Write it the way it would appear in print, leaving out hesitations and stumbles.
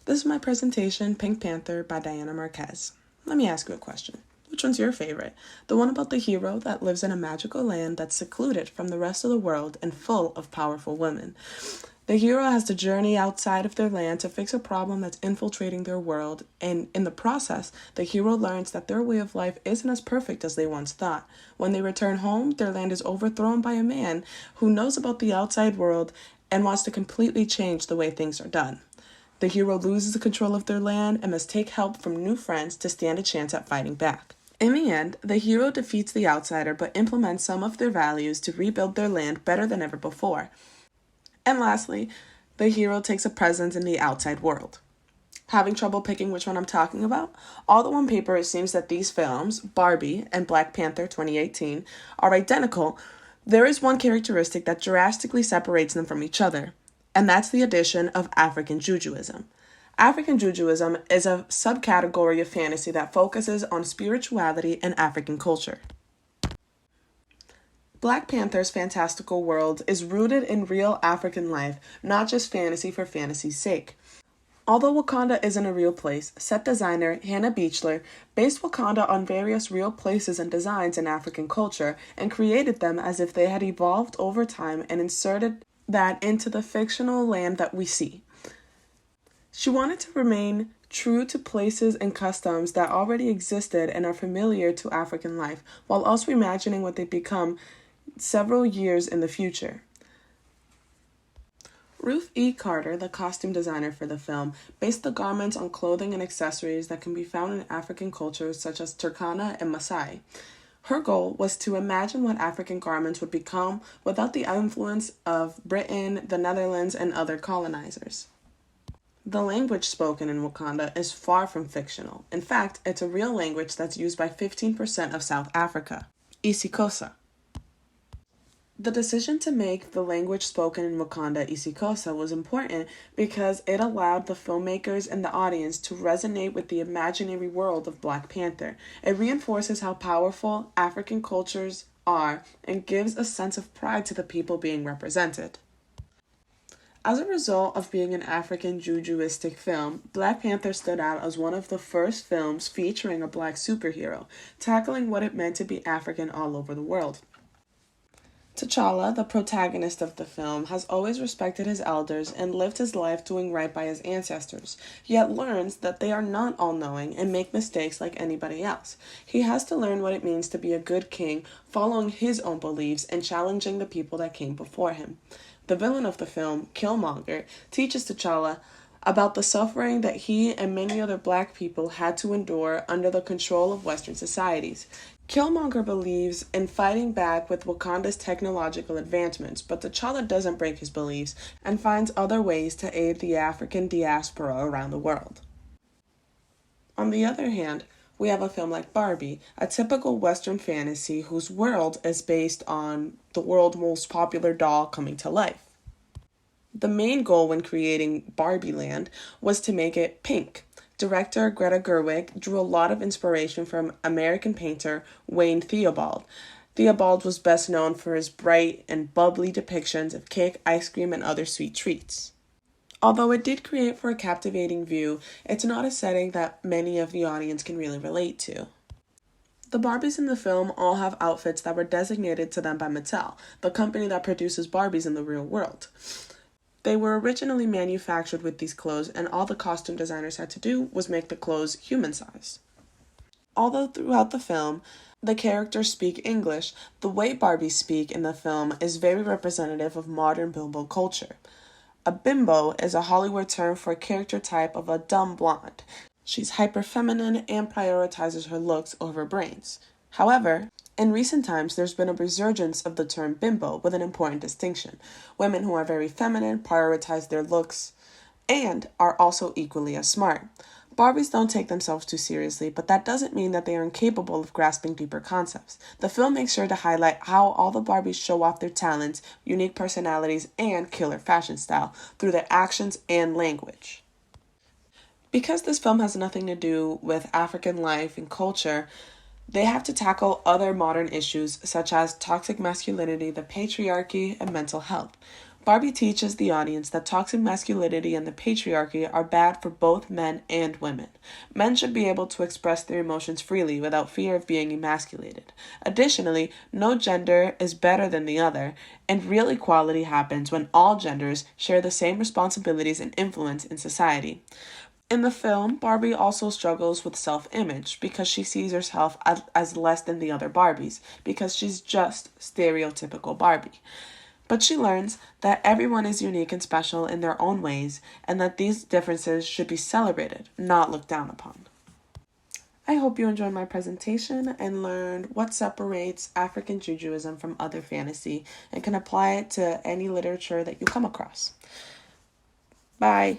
This is my presentation, Pink Panther by Diana Marquez. Let me ask you a question. Which one's your favorite? The one about the hero that lives in a magical land that's secluded from the rest of the world and full of powerful women. The hero has to journey outside of their land to fix a problem that's infiltrating their world, and in the process, the hero learns that their way of life isn't as perfect as they once thought. When they return home, their land is overthrown by a man who knows about the outside world and wants to completely change the way things are done. The hero loses control of their land and must take help from new friends to stand a chance at fighting back. In the end, the hero defeats the outsider but implements some of their values to rebuild their land better than ever before. And lastly, the hero takes a presence in the outside world. Having trouble picking which one I'm talking about? Although on paper it seems that these films, Barbie and Black Panther 2018, are identical, there is one characteristic that drastically separates them from each other, and that's the addition of African Judaism. African Judaism is a subcategory of fantasy that focuses on spirituality and African culture. Black Panther's fantastical world is rooted in real African life, not just fantasy for fantasy's sake. Although Wakanda isn't a real place, set designer Hannah Beachler based Wakanda on various real places and designs in African culture and created them as if they had evolved over time and inserted that into the fictional land that we see. She wanted to remain true to places and customs that already existed and are familiar to African life, while also imagining what they become several years in the future. Ruth E. Carter, the costume designer for the film, based the garments on clothing and accessories that can be found in African cultures such as Turkana and Maasai. Her goal was to imagine what African garments would become without the influence of Britain, the Netherlands, and other colonizers. The language spoken in Wakanda is far from fictional. In fact, it's a real language that's used by 15% of South Africa, isiXhosa. The decision to make the language spoken in Wakanda isiXhosa was important because it allowed the filmmakers and the audience to resonate with the imaginary world of Black Panther. It reinforces how powerful African cultures are and gives a sense of pride to the people being represented. As a result of being an African Judaistic film, Black Panther stood out as one of the first films featuring a black superhero, tackling what it meant to be African all over the world. T'Challa, the protagonist of the film, has always respected his elders and lived his life doing right by his ancestors, yet learns that they are not all-knowing and make mistakes like anybody else. He has to learn what it means to be a good king, following his own beliefs and challenging the people that came before him. The villain of the film, Killmonger, teaches T'Challa about the suffering that he and many other black people had to endure under the control of Western societies. Killmonger believes in fighting back with Wakanda's technological advancements, but T'Challa doesn't break his beliefs and finds other ways to aid the African diaspora around the world. On the other hand, we have a film like Barbie, a typical Western fantasy whose world is based on the world's most popular doll coming to life. The main goal when creating Barbie Land was to make it pink. Director Greta Gerwig drew a lot of inspiration from American painter Wayne Theobald. Theobald was best known for his bright and bubbly depictions of cake, ice cream, and other sweet treats. Although it did create for a captivating view, it's not a setting that many of the audience can really relate to. The Barbies in the film all have outfits that were designated to them by Mattel, the company that produces Barbies in the real world. They were originally manufactured with these clothes, and all the costume designers had to do was make the clothes human-size. Although throughout the film, the characters speak English, the way Barbies speak in the film is very representative of modern bimbo culture. A bimbo is a Hollywood term for a character type of a dumb blonde. She's hyper-feminine and prioritizes her looks over brains. However, in recent times, there's been a resurgence of the term bimbo with an important distinction. Women who are very feminine prioritize their looks and are also equally as smart. Barbies don't take themselves too seriously, but that doesn't mean that they are incapable of grasping deeper concepts. The film makes sure to highlight how all the Barbies show off their talents, unique personalities, and killer fashion style through their actions and language. Because this film has nothing to do with African life and culture, they have to tackle other modern issues such as toxic masculinity, the patriarchy, and mental health. Barbie teaches the audience that toxic masculinity and the patriarchy are bad for both men and women. Men should be able to express their emotions freely without fear of being emasculated. Additionally, no gender is better than the other, and real equality happens when all genders share the same responsibilities and influence in society. In the film, Barbie also struggles with self-image because she sees herself as less than the other Barbies, because she's just stereotypical Barbie. But she learns that everyone is unique and special in their own ways, and that these differences should be celebrated, not looked down upon. I hope you enjoyed my presentation and learned what separates African Jujuism from other fantasy and can apply it to any literature that you come across. Bye.